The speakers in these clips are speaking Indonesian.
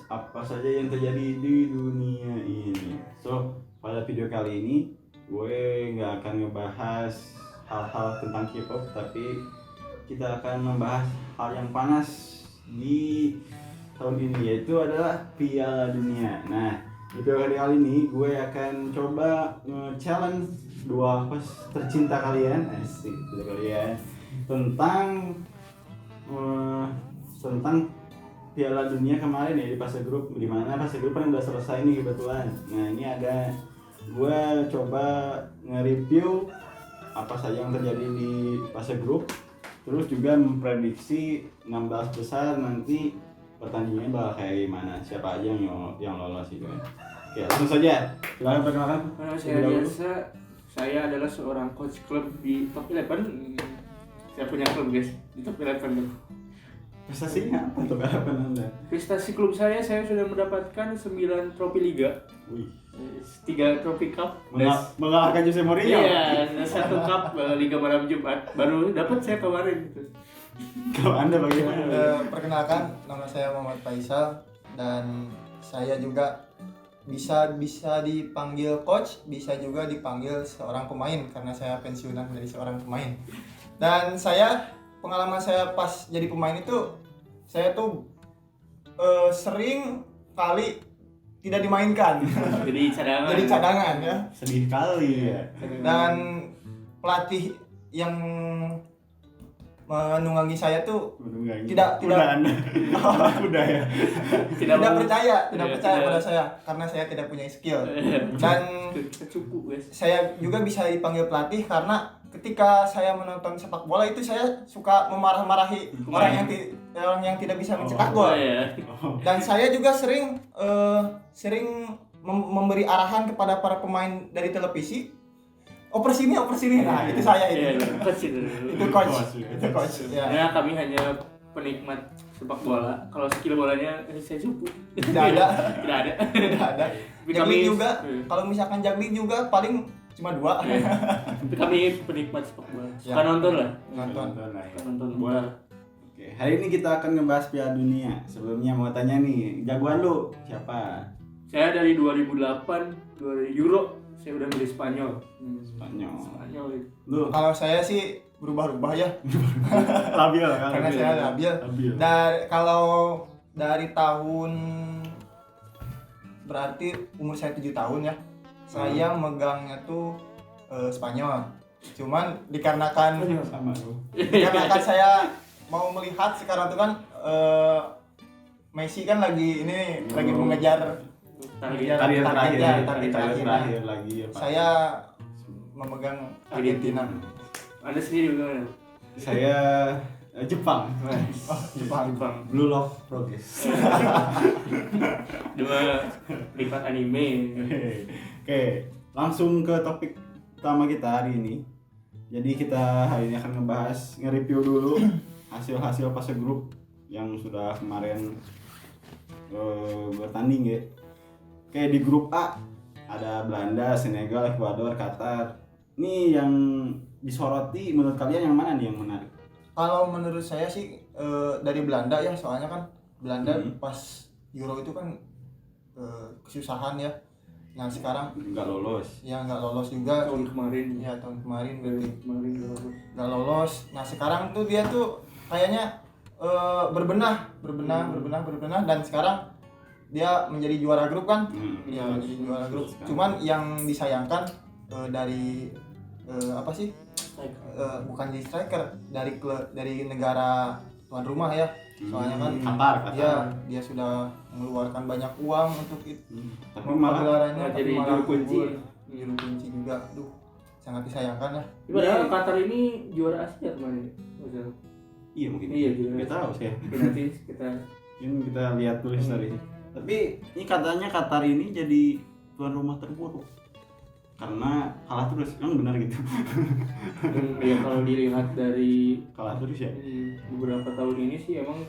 apa saja yang terjadi di dunia ini. So, pada video kali ini gue nggak akan ngebahas hal-hal tentang K-pop, tapi kita akan membahas hal yang panas di tahun ini, yaitu adalah Piala Dunia. Nah, di video kali ini gue akan coba nge-challenge dua host tercinta kalian, tentang Piala Dunia kemarin ya, di fase grup, dimana fase grup kan udah selesai nih kebetulan. Nah, ini ada gue coba nge-review apa saja yang terjadi di fase grup, terus juga memprediksi 16 besar nanti pertandingannya bakal kayak gimana, siapa aja yang lolos gitu kan. Oke, langsung saja. Silakan perkenalkan. Saya biasa, saya adalah seorang coach klub di Top 11. Saya punya klub guys di Top 11. Prestasinya apa untuk harapan Anda? Prestasi klub saya sudah mendapatkan 9 trofi liga. Wih. 3 trofi cup. Mengalahkan Jose Mourinho. Iya, 1 cup Liga Malam Jumat. Baru dapat saya kemarin gitu. Kalau Anda bagaimana? Perkenalkan, nama saya Muhammad Faisal dan saya juga bisa dipanggil coach, bisa juga dipanggil seorang pemain karena saya pensiunan dari seorang pemain. Dan pengalaman saya pas jadi pemain itu, saya tuh sering kali tidak dimainkan. Jadi cadangan ya. Sedih kali ya. Dan pelatih yang menunggangi saya tuh tidak udah ya. Tidak percaya pada saya karena saya tidak punya skill. Dan saya juga bisa dipanggil pelatih karena ketika saya menonton sepak bola itu saya suka memarah-marahi orang yang tidak bisa mencetak gol. Dan saya juga sering memberi arahan kepada para pemain dari televisi. Oper sini. Nah, itu saya itu. Itu coach. Ya, kami hanya penikmat sepak bola. Kalau skill bolanya saya cukup. Tidak ada. Kami juga. Kalau misalkan juggling juga paling cuma 2. Tapi kami penikmat sepak bola. Suka nonton lah. Nonton bola. Oke, hari ini kita akan ngebahas Piala Dunia. Sebelumnya mau tanya nih, jagoan lu siapa? Saya dari 2008 Euro. Saya udah milih Spanyol. Lu? Kalau saya sih berubah-ubah ya. Labil karena saya labil. Kalau dari tahun, berarti umur saya 7 tahun ya. Saya megangnya tuh Spanyol. Cuman dikarenakan saya mau melihat sekarang tuh kan Messi kan lagi mengejar target terakhir lagi ya, Pak. Saya memegang Argentina. Anda sendiri bagaimana? Saya Jepang. Jepang. Blue Lock Progress. Dua lipat anime. Oke, langsung ke topik utama kita hari ini. Jadi kita hari ini akan nge-review dulu hasil fase grup yang sudah kemarin bertanding ya. Oke, di grup A ada Belanda, Senegal, Ekuador, Qatar. Ini yang disoroti menurut kalian yang mana nih yang menarik? Kalau menurut saya sih dari Belanda ya, soalnya kan Belanda pas Euro itu kan kesusahan ya. Yang sekarang nggak lolos. Ya nggak lolos juga tahun kemarin. Ya tahun kemarin berarti. Nggak lolos. Nah sekarang tuh dia tuh kayaknya berbenah dan sekarang dia menjadi juara grup kan. Ya menjadi juara grup. Cuman yang disayangkan dari bukan jadi striker, dari negara tuan rumah ya. Soalnya kan Qatar. Dia sudah mengeluarkan banyak uang untuk itu. Tapi malah jadi juru kunci juga. Aduh, sangat disayangkan ya. Padahal Qatar ini juara Asia kemarin. Iya mungkin. Iya, kita tahu sih. Nanti kita lihat tulis tadi. Tapi ini katanya Qatar ini jadi tuan rumah terburuk karena kalah terus, emang benar gitu? Ya kalau dilihat dari kalah terus ya. Beberapa tahun ini sih emang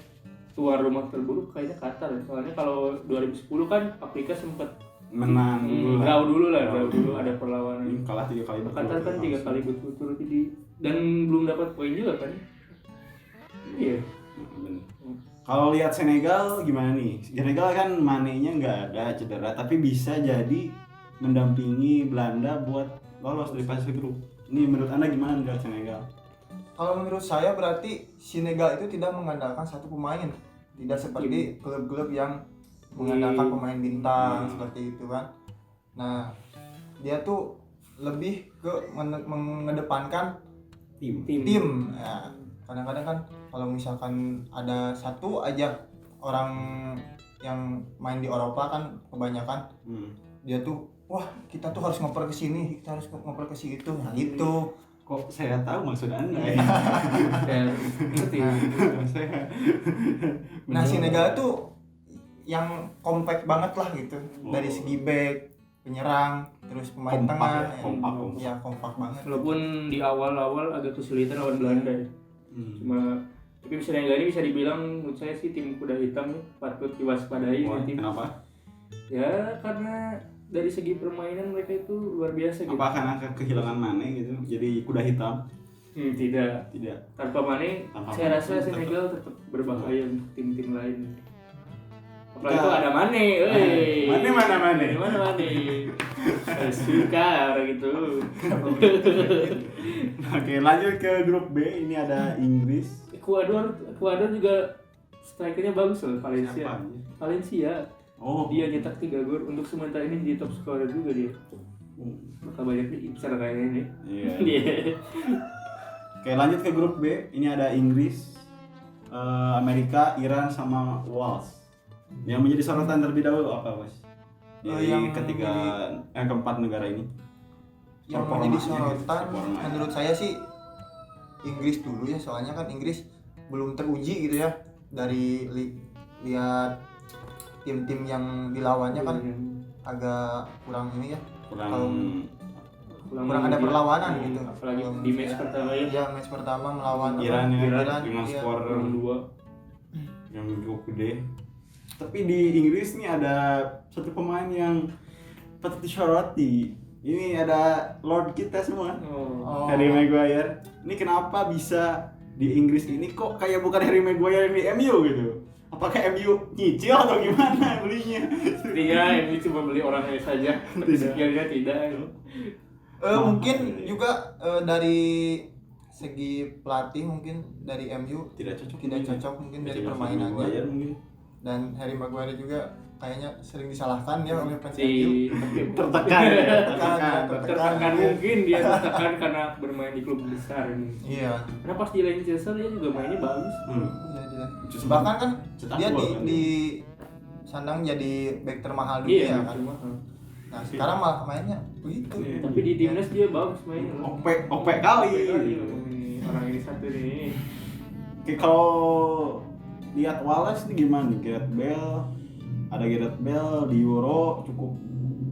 tuan rumah terburuk kayaknya Qatar. Soalnya kalau 2010 kan Afrika sempat menang dulu ada perlawanan. Kalah 3 kali berturut-turut. Qatar kan 3 kali berturut-turut dan belum dapat poin juga kan? Iya. Kalau lihat Senegal gimana nih? Senegal kan Mane-nya nggak ada, cedera, tapi bisa jadi mendampingi Belanda buat lolos dari fase grup. Ini menurut Anda gimana lihat Senegal? Kalau menurut saya berarti Senegal itu tidak mengandalkan satu pemain, tidak seperti klub-klub yang mengandalkan pemain bintang seperti itu kan. Nah, dia tuh lebih ke mengedepankan Tim. tim. Ya, kadang-kadang kan kalau misalkan ada satu aja orang yang main di Eropa kan kebanyakan dia tuh wah kita tuh harus ngoper ke sini, kita harus ngoper ke situ. Nah, gitu. Kok saya tahu maksud Anda ya? Saya ngerti. Nah, Senegal tuh yang compact banget lah gitu. Dari segi back, penyerang, terus pemain Kompak tengah. ya, kompak. Ya, kompak banget. Walaupun di awal-awal agak kesulitan lawan Belanda ya. Cuma tapi Senegal ini bisa dibilang menurut saya sih tim kuda hitam nih, patut diwaspadai Wah, tim. kenapa? Ya karena dari segi permainan mereka itu luar biasa gitu. Apa karena kehilangan Mane gitu? Jadi kuda hitam? Tidak. Tidak. Tanpa Mane, Tanpa saya Mane, rasa Senegal tetap berbahaya untuk tim-tim lain. Apalagi Nah. itu ada Mane, woi. Mane mana Mane? Mana Mane? Suka gitu. Oke, lanjut ke grup B. Ini ada Inggris. Ekuador juga strikernya bagus loh, Valencia. Siapa aja? Valencia. Oh, Dia nyetak 3 gol untuk sementara ini jadi top scorer juga dia. Bakal banyak nih Ipsar kayaknya nih. Iya. Dia. Oke, lanjut ke grup B. Ini ada Inggris, Amerika, Iran, sama Wales. Yang menjadi sorotan terlebih dahulu apa, Mas? Yang keempat negara ini. Yang Performanya menjadi gitu, sorotan performanya. menurut saya sih Inggris dulu ya, soalnya kan Inggris belum teruji gitu ya dari lihat tim-tim yang dilawannya kan agak kurang ini ya, kurang ada perlawanan gitu. Apalagi di match pertama ya. Ya, match pertama melawan Iran ya, Iran, dengan iya. skor 2. yang cukup gede. Tapi di Inggris nih ada satu pemain yang patut disoroti. Ini ada Lord kita semua, Oh. Harry Maguire. Ini kenapa bisa di Inggris ini kok kayak bukan Harry Maguire yang di MU gitu? Apakah MU nyicil atau gimana belinya? Sepertinya ini cuma beli orangnya saja. Tapi sekiannya tidak. Mungkin juga dari segi pelatih mungkin dari MU Tidak cocok. tidak cocok mungkin dari Tidak permainannya. Maguire mungkin. Dan Harry Maguire juga kayaknya sering disalahkan ya oleh fans MU. Si Tertekan. tertekan mungkin dia tertekan karena bermain di klub besar ini. Iya. Karena pas di Leicester dia juga mainnya bagus. Iya, dia. Cetak Bahkan kan cetak dia gol kan. di sandang jadi back termahal Iya, dunia kan. cuma. Nah, sekarang malah mainnya begitu. Iya. Tapi di timnas dia bagus mainnya. OP kali. Orang ini satu nih. Oke, kalau lihat Wallace nih gimana nih? Gareth Bale di Euro cukup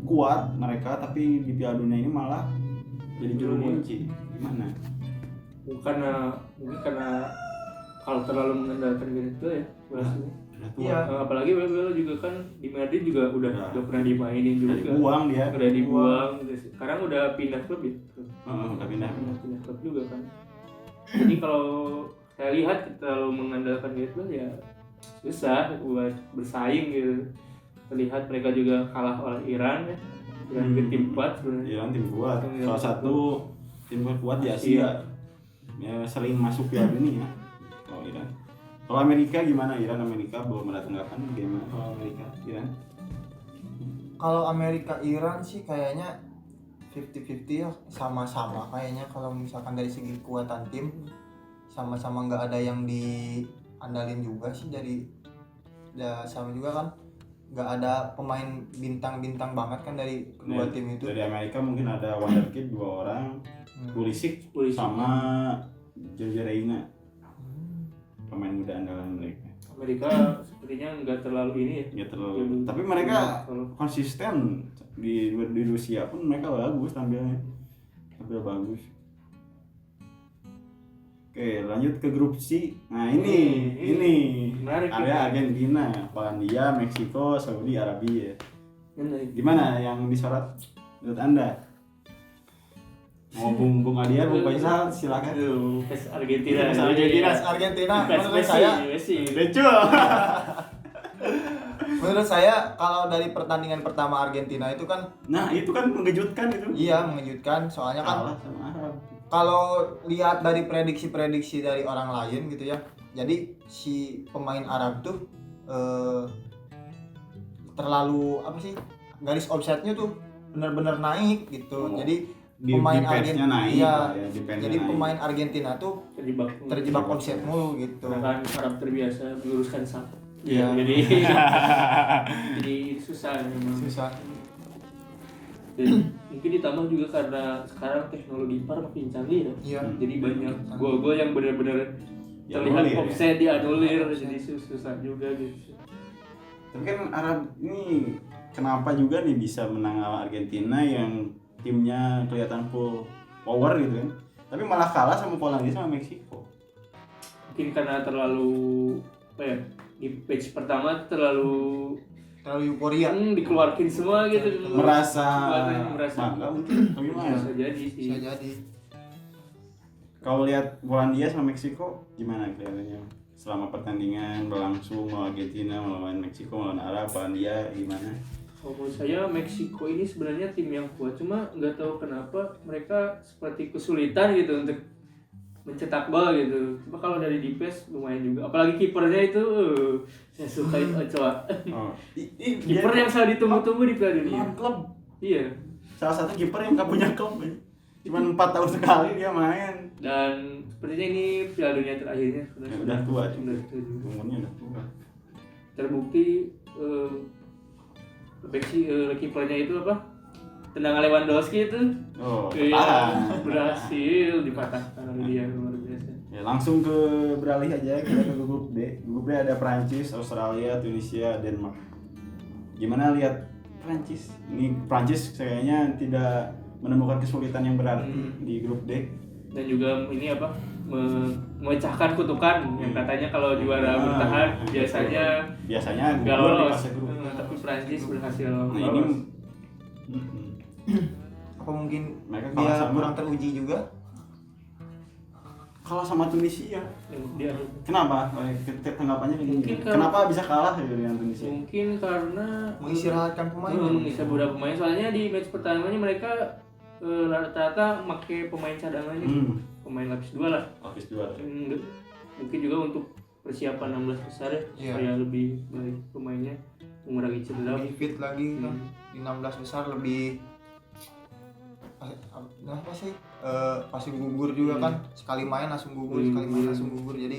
kuat mereka, tapi di Piala Dunia ini malah jadi juru kunci. Gimana? Mungkin karena kalau terlalu mengandalkan Gareth Bale ya, Wallace ini. Udah tua. Iya. Apalagi Bale juga kan di Madrid juga udah pernah dimainin Udah juga. dibuang dia. Udah dibuang. Sekarang udah pindah klub ya. Udah pindah. Pindah klub juga kan. Jadi kalau saya lihat terlalu mengandalkan Gareth Bale ya susah buat bersaing gitu. Terlihat mereka juga kalah oleh Iran ya. Iran juga tim kuat sebenarnya. Iran tim kuat. Iya. Salah satu tim kuat di Asia. Ya sering masuk Piala Dunia. Kalau Iran. Kalau Amerika gimana? Iran Amerika belum ada tanggapan gimana kalau Amerika Iran? Kalau Amerika Iran sih kayaknya 50-50 ya, sama-sama kayaknya kalau misalkan dari segi kekuatan tim sama-sama nggak ada yang diandalin juga sih ya sama juga kan nggak ada pemain bintang-bintang banget kan dari kedua Nah, tim itu. Dari Amerika mungkin ada wonderkid 2 orang, Pulisic sama George Reina, pemain muda andalan mereka. Amerika sepertinya nggak terlalu ini ya. Nggak terlalu. Tapi mereka konsisten di Rusia pun mereka bagus tampil bagus. Oke, lanjut ke grup C. Nah ini menarik. ada Argentina, Polandia, Meksiko, Saudi Arabia. Menarik. Gimana yang disorot menurut Anda? Mau Bung Adian, Bung Faisal silakan. Aduh, PES Argentina. Argentina PES menurut Messi, saya Messi. Becul. menurut saya kalau dari pertandingan pertama Argentina itu kan Nah, itu kan mengejutkan itu. iya mengejutkan soalnya kan Kalah sama Arab. kalau lihat dari prediksi-prediksi dari orang lain gitu ya. Jadi si pemain Arab tuh terlalu apa sih? Garis offside-nya tuh benar-benar naik gitu. Oh. Jadi Di pemain defense-nya naik, iya. ya, defense-nya Jadi naik. pemain Argentina tuh terjebak offside mulu gitu. Karena kan Arab terbiasa meluruskan sak. Iya. Jadi susah memang. Susah. Dan mungkin ditambah juga karena sekarang teknologi VAR makin canggih ya. Iya. Jadi banyak gol-gol yang benar-benar terlihat Dianulir, offside dianulir, Offside. jadi susah juga gitu. Tapi kan Arab ini kenapa juga nih bisa menang lawan Argentina yang timnya kelihatan full power gitu kan. Tapi malah kalah sama Polandia sama Meksiko. Mungkin karena terlalu apa ya, di match pertama terlalu Euforia. dikeluarkan semua gitu. Merasa merasa bangga mungkin. Atau gimana? bisa jadi sih. Bisa jadi. Kalau lihat Polandia sama Meksiko gimana kelihatannya selama pertandingan berlangsung melawan Argentina melawan Meksiko melawan Arab, Polandia gimana? Kalau menurut saya Meksiko ini sebenarnya tim yang kuat, cuma nggak tahu kenapa mereka seperti kesulitan gitu untuk mencetak gol gitu. Cuma kalau dari defense lumayan juga, apalagi kipernya itu saya suka itu Ochoa. Oh, Kiper yang selalu ditunggu-tunggu di Piala Dunia. klub. Iya. Salah satu kiper yang nggak punya klub. Cuman 4 tahun sekali dia main. Dan sepertinya ini Piala Dunia terakhirnya karena Ya, udah tua. Sudah tua juga. Umurnya udah tua. Terbukti kipernya itu apa? Tendangan Lewandowski itu Oh, iya, tahan. berhasil dipatahkan oleh dia, luar biasa. Ya, langsung ke beralih aja kita ke grup D. Grup D ada Prancis, Australia, Tunisia, Denmark. Gimana lihat Prancis? Ini Prancis kayaknya tidak menemukan kesulitan yang berarti di grup D. Dan juga ini apa? Memecahkan kutukan yang katanya kalau juara bertahan biasanya biasanya nggak gugur di lolos. fase grup. Tapi Prancis berhasil Nah, ini lolos. Apa mungkin Mereka kalah dia sama- kurang teruji juga? kalah sama Tunisia. Dia Kenapa? Tanggapannya gini. Mungkin karena- Kenapa bisa kalah ya dengan Tunisia? mungkin karena Mengistirahatkan pemain. bisa beberapa pemain, soalnya di match pertamanya mereka rata-rata pakai pemain cadangannya, pemain lapis 2 lah. Lapis 2. Mungkin juga untuk persiapan 16 besar ya, Iya. supaya lebih baik pemainnya, mengurangi cedera. Lebih fit lagi kan. Hmm. Di 16 besar lebih apa sih? Pasti gugur juga kan. Sekali main langsung gugur, sekali main langsung gugur. Jadi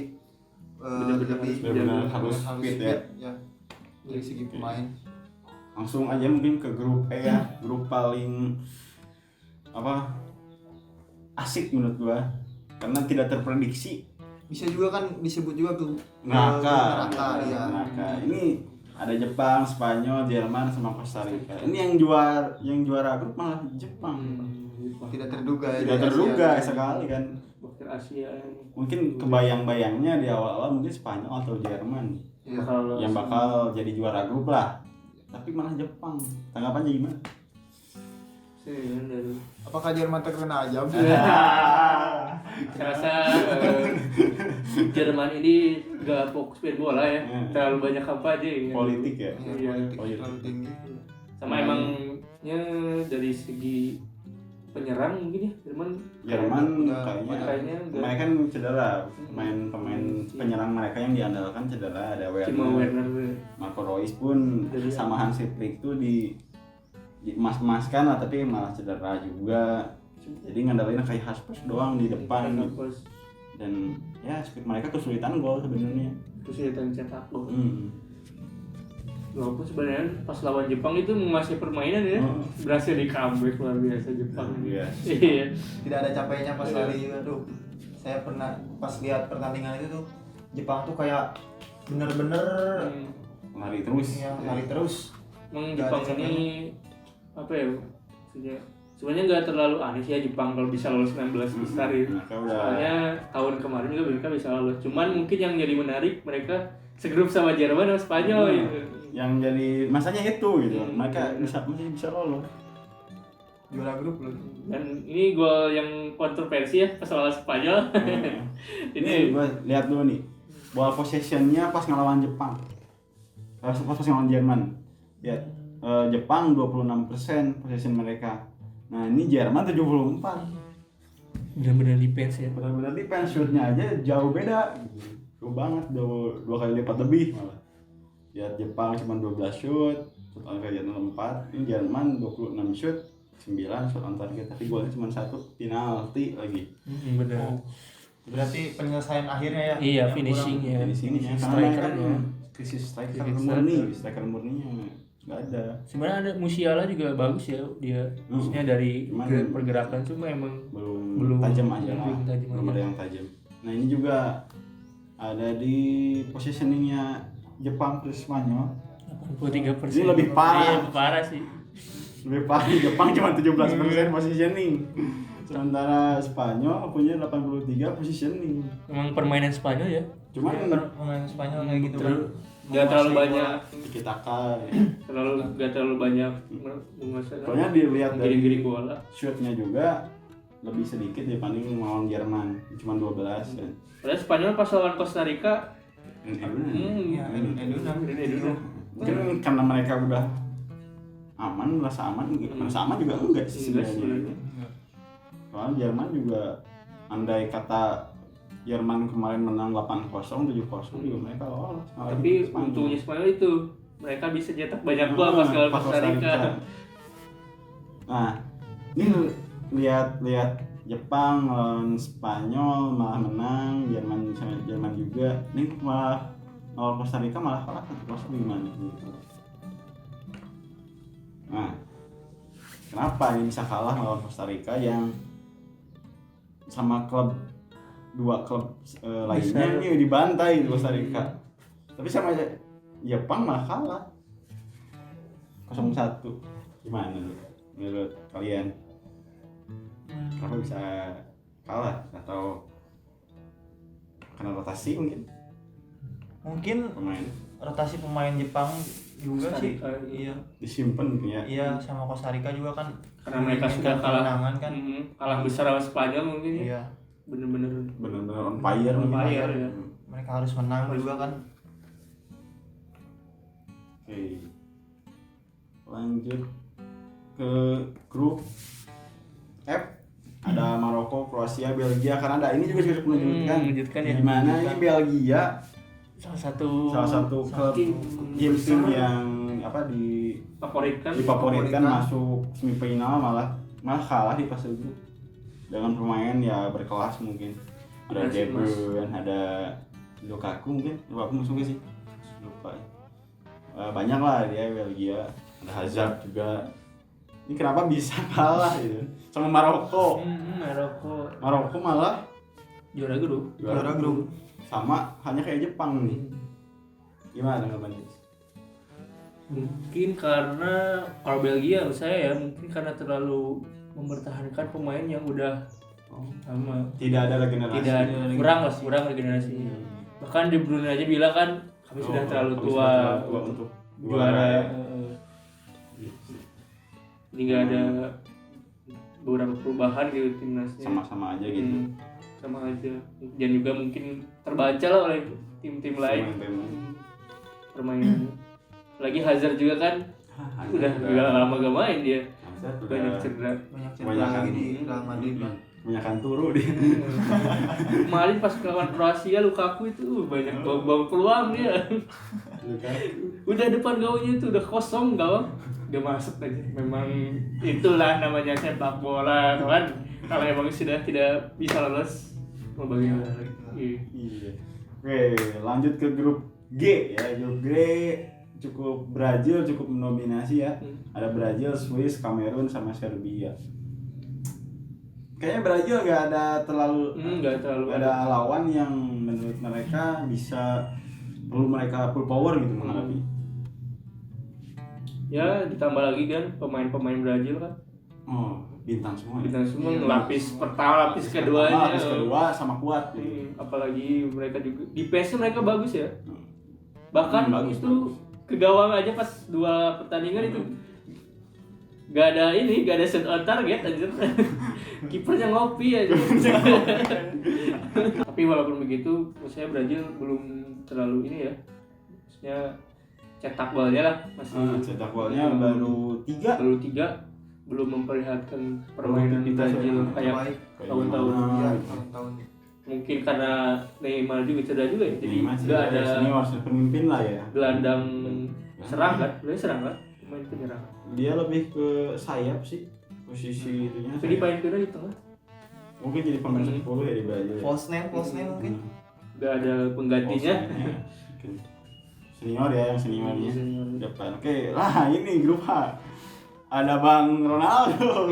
Benar-benar benar-benar harus fit ya. Dari segi pemain. Langsung aja mungkin ke grup E ya, grup paling asik menurut gua karena tidak terprediksi. Bisa juga kan disebut juga ke Neraka. neraka ya. Neraka. Ini ada Jepang, Spanyol, Jerman sama Costa Rica. Ini yang juara grup malah Jepang. Tidak terduga ya. Tidak dari terduga Asia. sekali kan. Bakter Asia ini Mungkin kebayang-bayangnya di awal-awal mungkin Spanyol atau Jerman Iya. yang bakal jadi juara grup lah. Tapi malah Jepang. Tanggapannya gimana? dari Apakah Jerman terkena ajab? saya rasa Jerman ini gak fokus main bola ya, terlalu banyak kampanye ya. Politik ya. Iya, Iya. politik terlalu tinggi. Sama emangnya dari segi penyerang mungkin ya Jerman Udah- kayaknya enggak. mereka kan cedera. Pemain penyerang mereka yang diandalkan cedera. Ada Timo Werner, Werner Marco Reus pun Jadi, sama Hansi Flick tuh emas-emaskan lah tapi malah cedera juga. Jadi ngandalinnya kayak Haspers doang di depan gitu. Dan ya mereka kesulitan gol sebenarnya. kesulitan cetak gol. Walaupun sebenarnya pas lawan Jepang itu menguasai permainan ya, berhasil di comeback luar biasa Jepang. Iya. Iya. Tidak ada capeknya pas Iya. lari juga tuh. Saya pernah pas lihat pertandingan itu tuh Jepang tuh kayak bener-bener Lari terus. ya, lari terus. Emang Nggak ada Jepang ini apa ya? Maksudnya sebenarnya nggak terlalu aneh sih ya Jepang kalau bisa lolos 16 besar ya. Mereka udah Soalnya tahun kemarin juga mereka bisa lolos. Cuman mungkin yang jadi menarik mereka segrup sama Jerman sama Spanyol gitu. yang jadi masanya itu gitu. Hmm, Mereka iya. masih bisa lolos. juara grup loh. Dan ini gol yang kontroversi ya pas lawan Spanyol. Ini gue lihat dulu nih, ball possessionnya pas ngelawan Jepang, pas ngelawan Jerman. Lihat, Jepang 26% possession mereka. Nah ini Jerman 74. Benar-benar defense ya. Benar-benar defense, shootnya aja jauh beda, jauh banget, dua kali lipat lebih malah. Lihat Jepang cuma 12 shoot on target 4, ini Jerman 26 shoot, 9 shot on target, tapi golnya cuma 1, penalti lagi. Benar. Berarti penyelesaian akhirnya ya. Iya, yang finishingnya. Di sini ya, Striker karena ya. krisis striker Krisis murni, striker. striker murninya nggak ada. Sebenarnya ada Musiala juga bagus ya dia. Maksudnya dari Cuman pergerakan cuma emang belum tajam aja lah, belum tajam belum aja. ada yang tajam. Nah ini juga ada di positioningnya Jepang versus Spanyol. 83%. Ini lebih parah. Iya, parah sih. Lebih parah, Jepang cuma 17% positioning, sementara Spanyol punya 83 positioning. Emang permainan Spanyol ya. Cuman pemain Spanyol kayak gitu kan. Gak terlalu banyak, tiki-taka ya. gak terlalu banyak menguasai. Soalnya dilihat dari giring bola. shootnya juga lebih sedikit dibanding melawan Jerman, cuma 12 kan. Padahal Spanyol pas lawan Costa Rica, Ya, Eduna. Mungkin karena mereka udah aman, merasa aman juga enggak sih Enggak sebenarnya. sih. Soalnya Jerman juga, andai kata Jerman kemarin menang 8-0, 7-0 juga mereka lolos. Tapi untungnya Spanyol itu mereka bisa cetak banyak gol pas lawan Costa Rica. Nah, ini lihat Jepang lawan Spanyol malah menang, Jerman juga. Ini malah lawan Costa Rica malah kalah 1-0 gimana gitu. Nah, kenapa ini bisa kalah melawan Costa Rica yang sama dua klub lainnya ini dibantai di Costa Rica. Tapi sama Jepang malah kalah 0-1. Gimana menurut kalian? Kenapa bisa kalah? Atau karena rotasi mungkin Mungkin rotasi pemain Jepang juga Costa sih. Rica, Iya. disimpan ya? Iya, sama Costa Rica juga kan. Karena mereka sudah kalah kemenangan kan. kalah besar lawan Spanyol mungkin ya. Iya. Bener-bener Benar-benar on fire On mungkin. fire, ya. Mereka harus menang juga kan. Oke. Lanjut ke grup F, ada Maroko, Kroasia, Belgia, Kanada. Ini juga cukup mengejutkan ya. Gimana ini Belgia salah satu klub tim yang favoritkan masuk semifinal, malah kalah di fase grup dengan pemain ya berkelas mungkin. Ada De Bruyne, ada Lukaku masuk gak sih? Lupa. Banyak lah dia Belgia, ada Hazard juga. Ini kenapa bisa kalah gitu sama Maroko? Maroko malah juara grup. Sama hanya kayak Jepang nih. Gimana tanggapannya? Mungkin karena kalau Belgia menurut saya ya mungkin karena terlalu mempertahankan pemain yang udah sama. Tidak ada regenerasi. Kurang regenerasi. Bahkan De Bruyne aja bilang kan kami sudah terlalu tua untuk juara. Jadi nggak ada beberapa perubahan gitu timnasnya. Sama-sama aja gitu. Sama aja. Dan juga mungkin terbaca lah oleh tim-tim lain permainannya. Lagi Hazard juga kan udah lama gak main dia. Hazard Banyak cedera. Lagi di Real Madrid kan. Banyakan turu dia. Kemarin pas lawan Kroasia Lukaku itu banyak buang peluang dia. Udah depan gawangnya itu udah kosong gawang. Udah masuk aja. Memang itulah namanya sepak bola kan. Kalau emang sudah tidak bisa lolos mau bagaimana lagi. Iya. Oke, lanjut ke grup G ya. Grup G cukup Brazil cukup mendominasi ya. Ada Brazil, Swiss, Kamerun sama Serbia. Kayaknya Brazil nggak ada lawan yang menurut mereka bisa mereka full power gitu menghadapi. Ya ditambah lagi kan pemain-pemain Brazil kan. Oh, bintang semua. Lapis pertama, lapis keduanya. Lapis kedua sama kuat. Gitu. Apalagi mereka juga defense mereka bagus ya. Bahkan bagus, itu ke gawang aja pas 2 pertandingan itu Gak ada shot on target anjir. Kipernya ngopi aja. Tapi walaupun begitu, saya Brazil belum terlalu ini ya. Maksudnya cetak golnya lah masih cetak golnya baru 3. Belum memperlihatkan permainan Brazil kayak tahun-tahun. Iya, tahun-tahun. Mungkin karena Neymar juga cedera juga ya. Jadi nggak ada senior pemimpin lah ya. gelandang serang kan? Main penyerang. Dia lebih ke sayap sih posisi itunya. Jadi main kira di tengah. Mungkin jadi pemain 10 ya di Brazil. False nine mungkin. Gak ada penggantinya. Senior ya, yang seniornya depan. Oke, lah ini grup H. Ada Bang Ronaldo.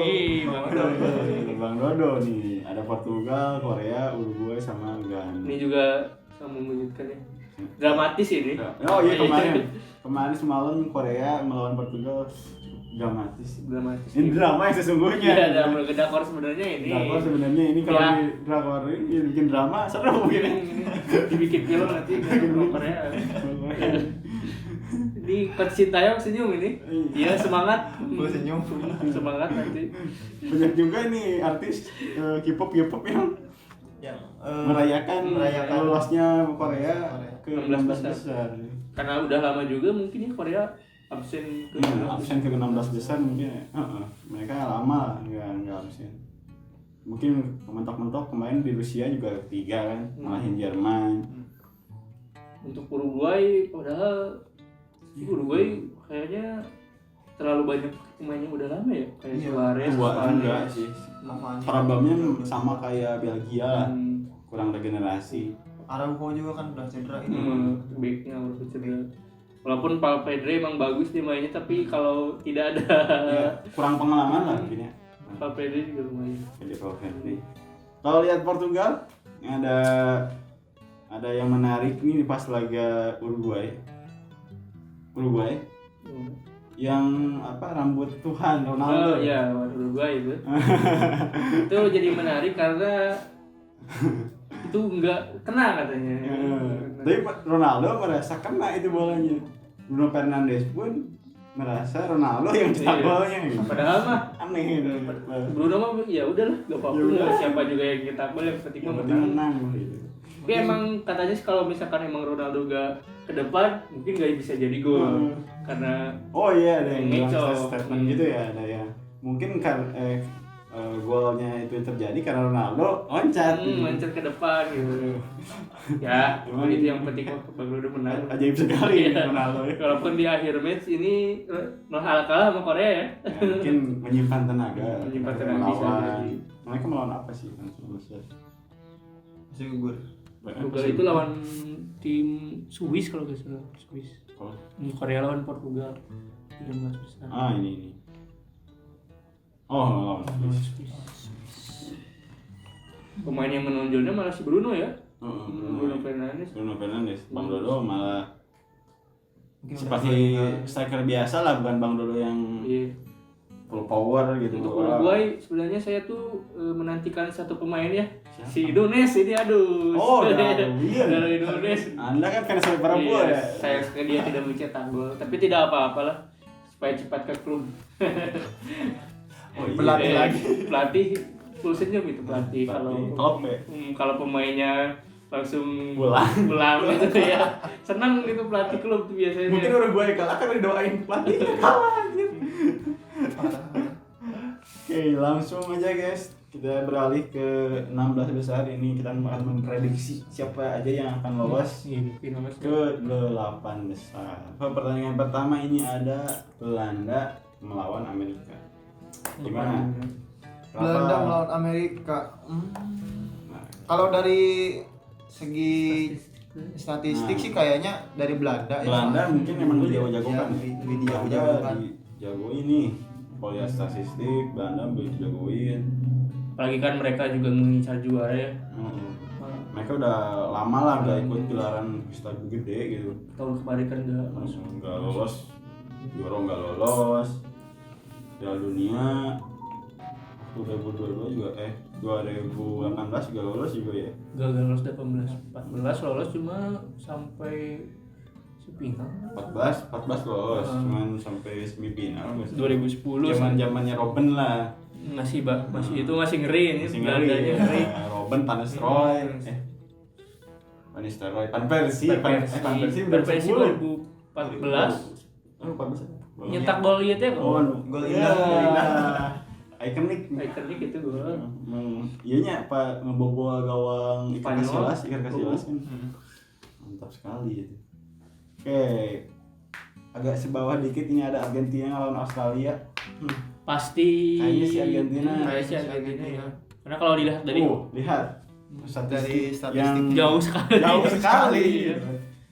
Bang Dodo nih. Ada Portugal, Korea, Uruguay sama Ghana. Ini juga sama mengejutkan ya. Dramatis ini. Oh iya kemarin semalam Korea melawan Portugal dramatis. Ini drama yang sesungguhnya. Iya, drama drakor sebenarnya ini. Drakor sebenarnya ini kalau Ya. di drakor ini bikin drama seru gitu. Dibikin film nanti kan Korea. Ini Coach Sintayong senyum ini. Iya, semangat. Gue senyum. Semangat nanti. Banyak juga nih artis K-pop yang merayakan lolosnya Korea ke 16 besar. Karena udah lama juga mungkin ya Korea absen ke Absen ke 16 besar mungkin ya. Mereka lama nggak absen. Mungkin mentok-mentok kemarin di Rusia juga 3 kan, ngalahin Jerman. Untuk Uruguay padahal Uruguay kayaknya terlalu banyak pemainnya udah lama ya kayak Suarez, Tua Cavani. juga sih. Problemnya sama kayak Belgia lah, kurang regenerasi. Araujo juga kan udah cedera ini. Backnya udah cedera. Walaupun Valverde emang bagus dia mainnya tapi kalau tidak ada Ya, kurang pengalaman lah mungkin ya. Valverde juga lumayan. Jadi Valverde. Kalau lihat Portugal ada yang menarik nih pas laga Uruguay yang rambut Tuhan Ronaldo. Oh iya, Uruguay itu. Itu jadi menarik karena itu enggak kena katanya. Tapi Ronaldo merasa kena itu bolanya. Bruno Fernandes pun merasa Ronaldo yang cetak golnya gitu. Padahal mah Aneh gitu. Bruno mah ya udahlah, enggak apa-apa. Yaudah. Siapa juga yang cetak gol yang penting Yang mah penting menang. menang gitu. Tapi emang katanya sih kalau misalkan emang Ronaldo gak ke depan mungkin gak bisa jadi gol. Karena Oh iya, ada yang bilang Ngeco. statement gitu ya, ada yang mungkin golnya itu terjadi karena Ronaldo loncat. loncat ke depan gitu. Ya, Emang itu yang penting kok Bang Dodo menang. Ajaib sekali Iya. Ronaldo ya. Walaupun di akhir match ini malah kalah sama Korea ya. Mungkin menyimpan tenaga. Menyimpan tenaga, bisa Melawan. jadi. Mereka melawan apa sih? Masih gugur. Portugal itu lawan tim Swiss kalau nggak salah. Swiss. Oh. Korea lawan Portugal. 13 besar. Ini. Oh, lawan Swiss. Pemain yang menonjolnya malah si Bruno ya. Bruno Fernandes. Bang Dodo malah Mungkin seperti udah striker biasa lah, bukan Bang Dodo yang Iya. full power gitu. Untuk Uruguay sebenarnya saya tuh menantikan satu pemain ya. Si Nunes ini aduh. Oh, iya. Dari Nunes. Anda kan fans Liverpool ya. Sayang sekali dia tidak mencetak gol, tapi tidak apa-apalah supaya cepat ke klub. Oh, iya. Pelatih lagi. Pelatih full senyum itu pelatih kalau Klopp ya. kalau pemainnya langsung Pulang gitu ya. Senang gitu pelatih klub tuh biasanya. Mungkin Uruguay kalah kan didoain pelatihnya kalah anjir. Oke, langsung aja guys. Kita beralih ke 16 besar. Ini kita akan memprediksi siapa aja yang akan lolos ke 8 besar. Pertandingan pertama ini ada Belanda melawan Amerika. Gimana? Belanda melawan Amerika. Kalau dari segi statistik sih kayaknya dari Belanda ya. Belanda mungkin emang dijago-jagokan. Lebih dijago-jagokan. Jagoin nih. Kalau lihat statistik, Belanda lebih jagoin. Apalagi kan mereka juga mengincar juara ya. Mereka udah lama lah gak ikut gelaran pesta gede gitu. Tahun kemarin kan nggak masuk. Langsung gak lolos, Euro gak lolos, Piala Dunia 2022 juga 2018 juga lolos juga ya. Gagal lolos 14 lolos cuma sampai sepinggang. 14 lolos, cuman sampai semifinal. 2010 Zaman-zamannya Robben lah. masih itu masih ngeri ini Masih Belandanya ngeri. Robben, Van Nistelrooy, Van Nistelrooy, Van Persie udah 2014 Oh, 14. nyetak gol gitu ya Oh, Gol iya. indah. Ikonik. ikonik itu gol. Iya nya apa ngebobol gawang Iker Spanyol. Casillas kan. Mantap sekali itu. Oke. Agak sebawah dikit ini ada Argentina lawan Australia. Pasti Kayaknya si Argentina. Kayaknya si Argentina ya. Karena kalau dilihat dari Lihat Dari statistik yang jauh sekali. jauh sekali. Iya.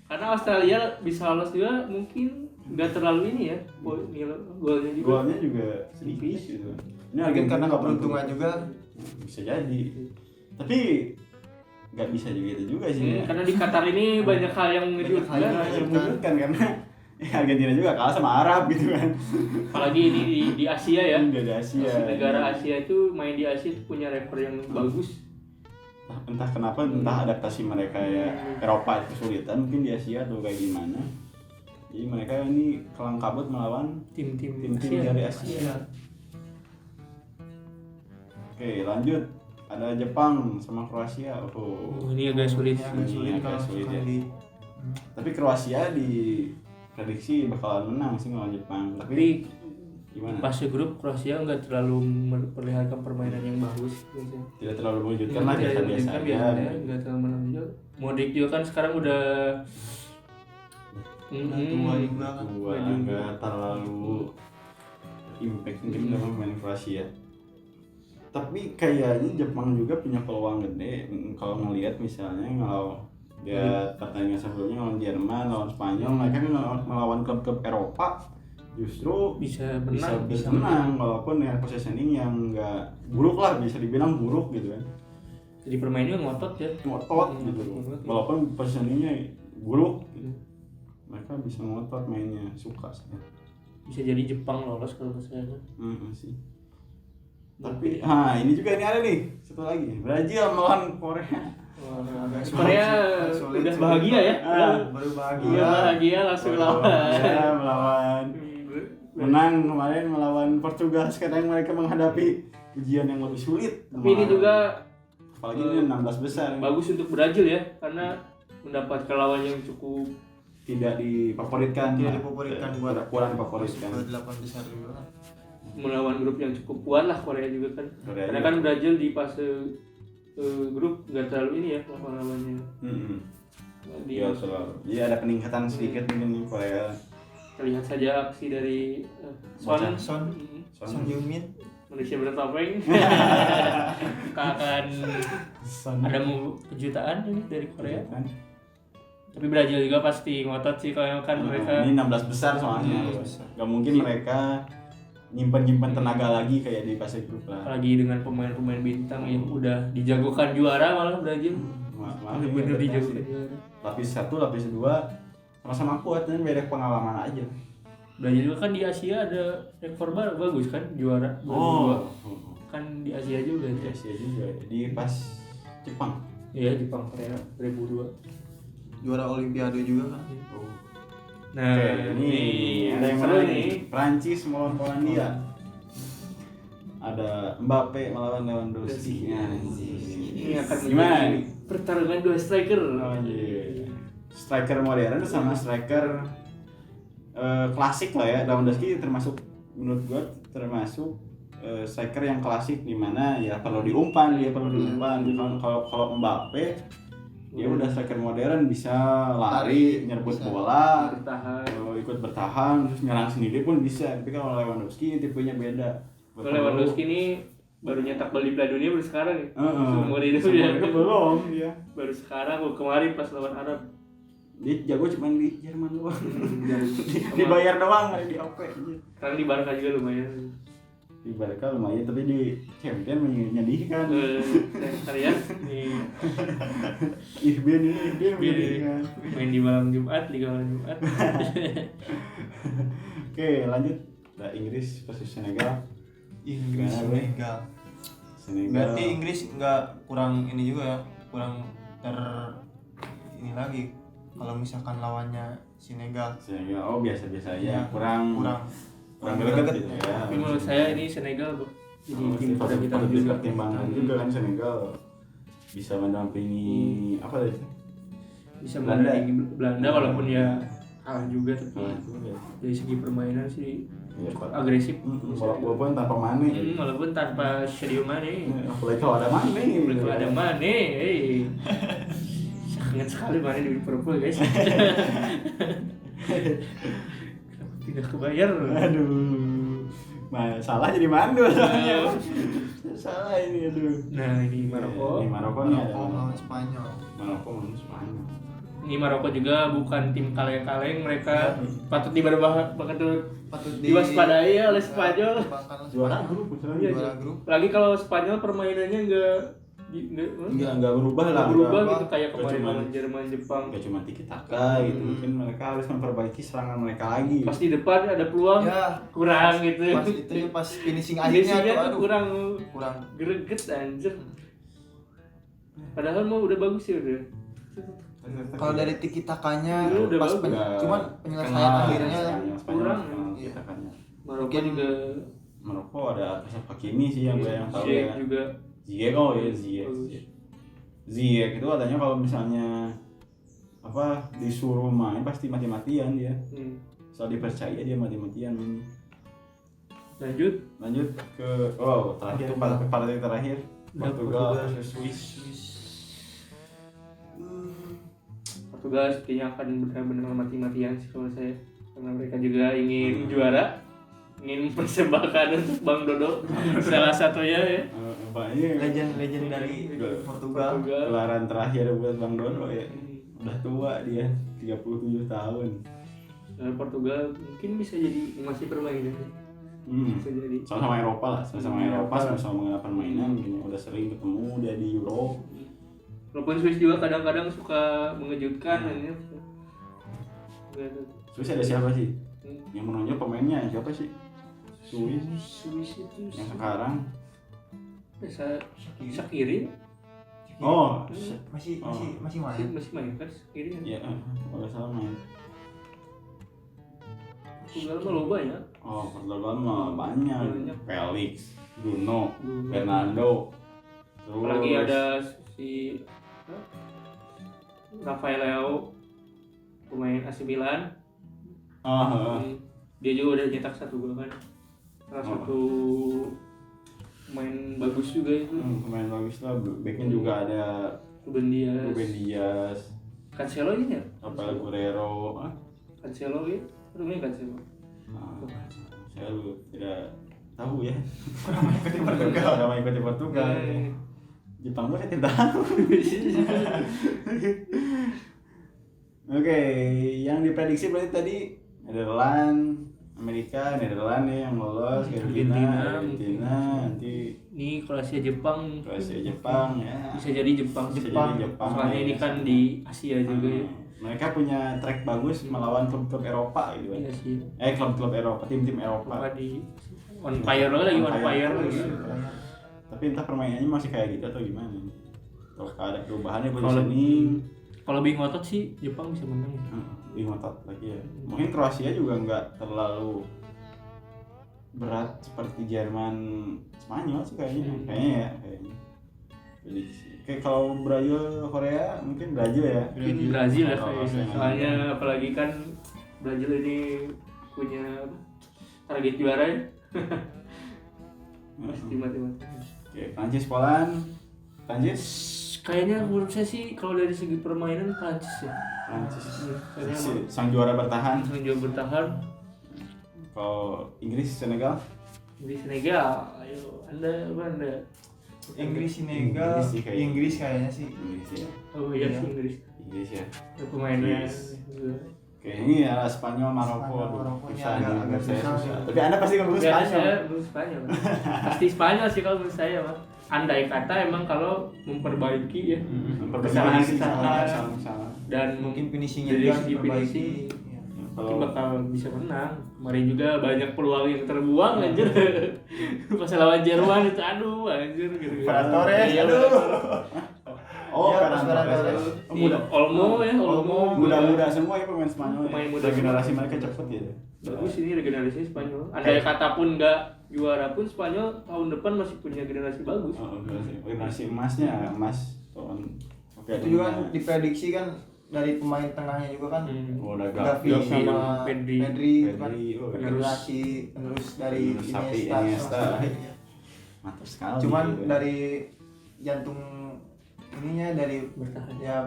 Karena Australia bisa lolos juga mungkin nggak terlalu ini ya golnya juga. Golnya juga sedikit gitu. Ini Mungkin Argentina karena nggak keberuntungan juga. bisa jadi. Tapi nggak bisa gitu juga sih. Karena di Qatar ini banyak hal yang mengejutkan. Yang mengejutkan karena Argentina juga kalah sama Arab gitu kan. Apalagi ini di Asia ya. Di Asia. Negara Asia itu main di Asia itu punya rekor yang bagus. Entah kenapa, entah adaptasi mereka ya Eropa itu kesulitan, mungkin di Asia atau kayak gimana. Jadi mereka ini kelang kabut melawan Tim-tim tim-tim dari Asia. Oke, lanjut. Ada Jepang sama Kroasia. Oh, Ini agak sulit. Agak sulit agak kalau sulit ya. sekali. Tapi Kroasia diprediksi bakalan menang sih ngelawan Jepang. Tapi Gimana? fase grup Kroasia nggak terlalu memperlihatkan permainan yang bagus gitu. Tidak terlalu mengejutkan lah, biasa-biasa aja. Nggak terlalu menonjol. Modric juga kan sekarang udah tua juga kan. Gua nggak terlalu impact mungkin dengan pemain Kroasia. Tapi kayaknya Jepang juga punya peluang gede kalau ngelihat misalnya kalau dia pertandingan sebelumnya lawan Jerman, lawan Spanyol, mereka kan melawan klub-klub Eropa justru bisa bisa menang. menang walaupun ya positioning yang nggak buruk lah, bisa dibilang buruk gitu kan. Jadi permainnya ngotot ya. Ngotot gitu. Ngotot, ya. Walaupun positioningnya buruk gitu. Mereka bisa ngotot mainnya, suka saya. Bisa jadi Jepang lolos kalau misalnya. Sih. Tapi ini juga ini ada nih satu lagi, Brazil melawan Korea. Korea Sulit, udah sulit. bahagia ya. Baru Udah bahagia. bahagia langsung lawan. Ya, melawan menang kemarin melawan Portugal. Sekarang mereka menghadapi ujian yang lebih sulit. Tapi ini juga apalagi ini 16 besar. bagus untuk Brazil ya, karena mendapatkan lawan yang cukup Tidak difavoritkan. Tidak difavoritkan buat kurang difavoritkan. ke 8 besar juga. melawan grup yang cukup kuat lah Korea juga kan. Korea Karena juga. kan Brazil di fase grup nggak terlalu ini ya lawan-lawannya. Di Iya selalu. Jadi ada peningkatan sedikit mungkin di Korea. terlihat saja aksi dari Son Son Heung-min. manusia bertopeng. Akan ada kejutaan ini dari Korea. Kan? Tapi Brazil juga pasti ngotot sih kalau kan mereka. Ini 16 besar soalnya. 16 besar. Gak mungkin mereka nyimpen tenaga lagi kayak di fase grup lah. Apalagi dengan pemain-pemain bintang yang udah dijagokan juara malah Brazil. Malah Bener-bener dijagokan juara. lapis 1, lapis 2 sama-sama kuat dan beda pengalaman aja. Brazil juga kan di Asia ada rekor baru bagus kan juara 2002. Kan di Asia juga Di ya. Asia juga di pas Jepang. Iya Jepang Korea 2002. Juara Olimpiade juga kan. Nah, Oke, ini ada yang seru menarik nih. nih. Prancis melawan Polandia. Ada Mbappe melawan Lewandowski. Ini akan Gimana menjadi nih? pertarungan dua striker. Oh, iya. Striker modern sama striker klasik lah ya. Lewandowski termasuk menurut gue termasuk striker yang klasik di mana ya perlu diumpan, dia perlu diumpan. Kalau Mbappe dia udah striker modern, bisa lari, nyerbut bisa. bola, Bertahan. ikut bertahan, terus nyerang sendiri pun bisa. Tapi kalau Lewandowski tipenya beda. Kalau Lewandowski ini baru nyetak gol di Piala Dunia baru sekarang ya. Seumur hidup Seumur ya. hidup belum dia. Baru sekarang kemarin pas lawan Arab. Dia jago cuma di Jerman doang. Dibayar doang, nggak di OP. Sekarang di Barca juga lumayan. Di Barca lumayan, tapi di Champion menyedihkan. Kalian nih Ihben menyedihkan. main di malam Jumat, Liga malam Jumat. Oke, lanjut. Ada Inggris versus Senegal. Inggris Gimana, Bro? Senegal. Berarti Inggris nggak kurang ini juga ya, kurang ini lagi. Kalau misalkan lawannya Senegal Senegal, oh biasa-biasa aja. Ya, Kurang kurang greget gitu ya. Tapi menurut saya ini Senegal jadi tim pada kita patut juga. dipertimbangkan juga kan Senegal bisa mendampingi apa tadi? Bisa Belanda. menandingi Belanda walaupun ya kalah juga, tapi Nah, itu ya. dari segi permainan sih Ya, agresif. walaupun tanpa Mane. Walaupun tanpa Sadio Mane. Apalagi kalau ada Mane. Apalagi kalau ada Mane, sangat sekali Mane di Liverpool guys. Kenapa tidak kebayar? Aduh. Salah jadi mandul soalnya. Salah ini aduh. Nah ini Maroko. Ini Maroko nih ada. Lawan Spanyol. Maroko lawan Spanyol. Ini Maroko juga bukan tim kaleng-kaleng, mereka patut Patut diwaspadai oleh Spanyol. Juara grup misalnya. Iya, Juara grup. Lagi kalau Spanyol permainannya Enggak berubah lah. berubah enggak. gitu kayak Nggak kemarin cuma- lawan Jerman, Jepang. Enggak cuma tiki taka gitu. Mungkin mereka harus memperbaiki serangan mereka lagi. Pas di depan ada peluang Ya, kurang gitu. pas itu pas finishing akhirnya Finishingnya tuh tuh aduh, kurang kurang. greget anjir. Padahal mau udah bagus ya udah. Kalau dari tiki takanya Iya, udah pas bagus. cuman penyelesaian akhirnya kurang. Tiki takanya. Maroko Mungkin- juga Maroko ada Ashraf Hakimi sih yang gue yang tahu Ziyech ya. juga Ziyech oh ya Ziyech. bagus. Ziyech itu katanya kalau misalnya apa disuruh main pasti mati-matian dia. Soal dipercaya dia mati-matian main. Lanjut ke terakhir partai terakhir Portugal versus Swiss. Portugal sepertinya akan benar-benar mati-matian sih kalau saya, karena mereka juga ingin juara, ingin mempersembahkan untuk Bang Dodo salah satunya ya. Ini legend dari Portugal. gelaran terakhir buat Bang Dodo ya. Udah tua dia 37 tahun. Nah, Portugal mungkin bisa jadi masih permainan, bisa jadi. Sama-sama Eropa lah, sama-sama Eropa, sama-sama mengenal permainan gini. Udah sering ketemu dia di Euro. Walaupun Swiss juga kadang-kadang suka mengejutkan ya. Swiss ada siapa sih? Yang menonjol pemainnya siapa sih? Swiss itu Yang sekarang Shaqiri oh Masih main. masih main kan Shaqiri kan? ya kalau nggak salah main. Portugal mah loba ya. Portugal mah banyak. Felix, Bruno, Fernando. Terus Apalagi ada si Rafael Leao, pemain AC Milan. Dia juga udah cetak 1 gol kan. Salah satu pemain bagus juga itu. pemain bagus lah. Backnya juga ada Ruben Ruben Dias. Dias, Cancelo ini ya? Rafael Guerrero. Cancelo ya? Rumahnya Cancelo. Saya tidak tahu ya. Orang ikuti Portugal. Jepang pun saya tidak tahu. Oke, yang diprediksi berarti tadi Netherlands, Amerika, Netherlands nih yang lolos, Argentina, nanti Ini Kroasia Jepang. Kroasia, Jepang ya. Bisa jadi Jepang. Bisa jadi Jepang. Soalnya ini kan di Asia juga ya. Mereka punya track bagus melawan klub-klub Eropa gitu kan. Iya sih. Klub-klub Eropa, tim-tim Eropa. Apa di on fire lagi on fire lagi. Tapi entah permainannya masih kayak gitu atau gimana. Kalau ada perubahannya positioning. Kalau lebih ngotot sih Jepang bisa menang ya. Lebih ngotot lagi ya. Mungkin Kroasia juga nggak terlalu berat seperti Jerman, Spanyol sih kayaknya. Kayaknya. Kayak kalau Brazil, Korea mungkin Brazil ya. Mungkin Brazil ya Kalau kayaknya. saya Soalnya apalagi kan Brazil ini punya target juara ya. Pasti mati-mati. Oke, Prancis, Poland. Prancis Kayaknya menurut saya sih kalau dari segi permainan Prancis ya. si sang juara bertahan. Sang juara bertahan. Kalau Inggris, Senegal. Di Senegal, ayo Anda. Inggris, Senegal, Inggris sih kayaknya. Inggris kayaknya sih. Inggris ya. Oh iya sih Inggris. Inggris ya. Pemainnya. Oke, ini adalah Spanyol, Maroko. Marokonya Susah nih, agak menurut saya susah. susah. Tapi Anda pasti ngomong Ya, Spanyol. saya belum Spanyol. Pasti Spanyol sih kalau menurut saya mah. Andai kata emang kalau memperbaiki ya kesalahan-kesalahan dan Mungkin finishingnya dari juga segi diperbaiki. finishing Iya. mungkin bakal bisa menang. Kemarin juga banyak peluang yang terbuang anjir. Pas lawan Jerman itu aduh anjir gitu. Ferran Torres, Iya, aduh. Oh, Ya, Ferran Ferran Torres. Torres. Oh, muda. Olmo ya, Olmo. Muda-muda semua ya pemain Spanyol. Pemain muda. Generasi mereka cepet gitu. Bagus ini regenerasi Spanyol. Andai kata pun nggak juara pun Spanyol tahun depan masih punya generasi bagus. Oh, generasi emasnya, emas tahun. Oke, Itu juga kan diprediksi kan dari pemain tengahnya juga kan Oh, udah Gavi sama Pedri. Pedri itu kan oh, generasi penerus dari Penerus sapi Iniesta. Iniesta. Mantap sekali. Cuman gitu. dari jantung ininya dari Bertahan. ya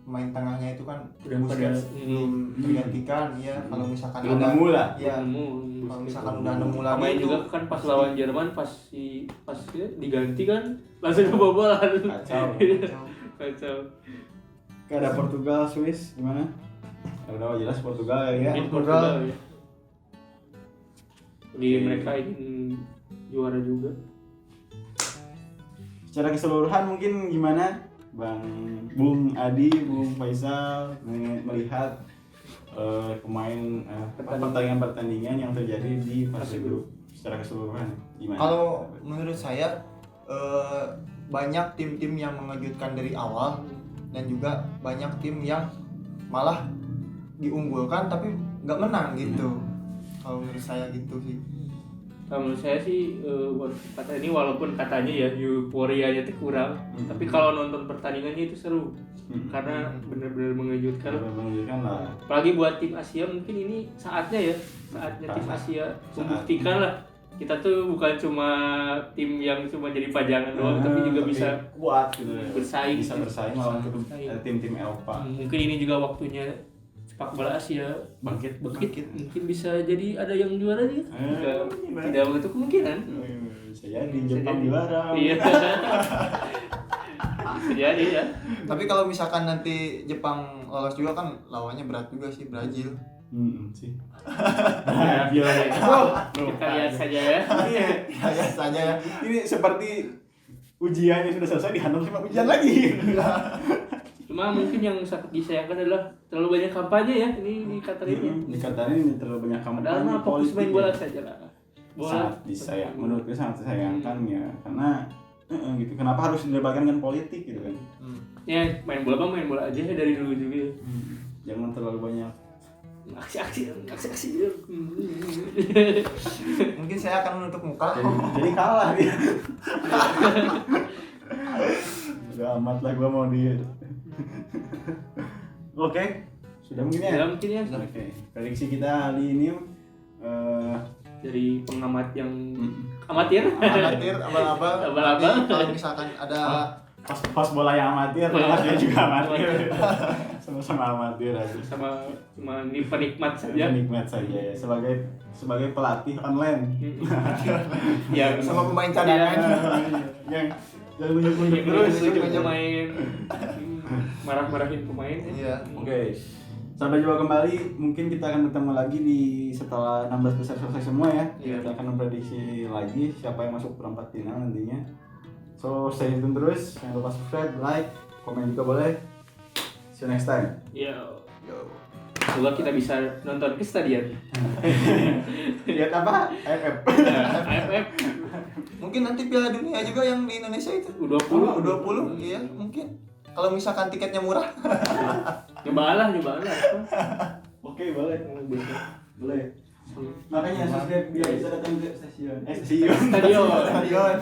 pemain tengahnya itu kan Udah Busquets pada- belum tergantikan ya kalau misalkan belum ada nemu lah. ya Nemu. kalau misalkan udah nemu lagi Pemain itu juga kan pas lawan Jerman pas diganti kan langsung kebobolan. Kacau. Kacau. Kayak ada Portugal, Swiss gimana? Ya udah jelas Portugal ya. Mungkin Portugal. Portugal ya. Jadi mereka ingin juara juga. Secara keseluruhan mungkin gimana Bang Bung Adi, Bung Faisal melihat pertandingan yang terjadi di fase grup secara keseluruhan gimana? kalau menurut saya banyak tim-tim yang mengejutkan dari awal dan juga banyak tim yang malah diunggulkan tapi nggak menang gitu. Kalau menurut saya gitu sih. Kalau menurut saya sih kata ini walaupun katanya ya euforianya itu kurang, tapi kalau nonton pertandingannya itu seru karena benar-benar mengejutkan. Menunjukkan lah. Apalagi buat tim Asia mungkin ini saatnya tim Asia membuktikan lah kita tuh bukan cuma tim yang cuma jadi pajangan doang, tapi juga bisa kuat gitu. bersaing. Bisa bersaing lawan Bersaing. tim-tim Eropa. Mungkin ini juga waktunya sepak bola Asia Bangkit. mungkin bisa jadi ada yang juara nih. Gimana? Tidak menutup kemungkinan. Bisa jadi Bisa Jepang jadi. juara. Iya. Bisa jadi ya. Tapi kalau misalkan nanti Jepang lolos juga kan lawannya berat juga sih Brazil. Sih. Ya, kita lihat saja ya. Ya saja ya. Ini seperti ujiannya sudah selesai dihantam sama ujian lagi. Cuma mungkin yang sangat disayangkan adalah terlalu banyak kampanye ya ini di Qatar ini. Di Qatar ini terlalu banyak kampanye Padahal mah fokus main bola ya. saja lah. Sangat disayang, menurutku sangat disayangkan ya karena gitu. Kenapa harus dilebatkan dengan politik gitu kan? Ya main bola aja ya dari dulu juga. Jangan terlalu banyak. Aksi-aksi. Mungkin saya akan menutup muka. Jadi kalah dia. Udah amat lah gua mau dia. Oke, sudah mungkin ya. Ya mungkin ya Oke, prediksi kita hari ini dari pengamat yang amatir. Amatir, abal-abal. Abal-abal. Nanti kalau misalkan ada pas bola yang amatir, dia juga amatir. Sama-sama amatir aja. sama ini penikmat saja. Nikmat saja ya sebagai pelatih online. Ya sama pemain cadangan. Yang nunjuk-nunjuk terus. Pemain marah-marahin pemain. Iya. Oke. Sampai jumpa kembali. Mungkin kita akan bertemu lagi setelah 16 besar selesai semua ya. Iya. Kita akan memprediksi lagi siapa yang masuk perempat final nantinya. So stay tune terus. Jangan lupa subscribe, like, komen juga boleh. See you next time. Yo. Semoga kita bisa nonton ke stadion. Lihat apa? AFF. AFF Mungkin nanti Piala Dunia juga yang di Indonesia itu. U20. U20, iya mungkin. Kalau misalkan tiketnya murah. Nyobalah. Oke, boleh. Boleh. Makanya subscribe biar bisa datang ke stasiun. Stadion. Stadion. Stadion.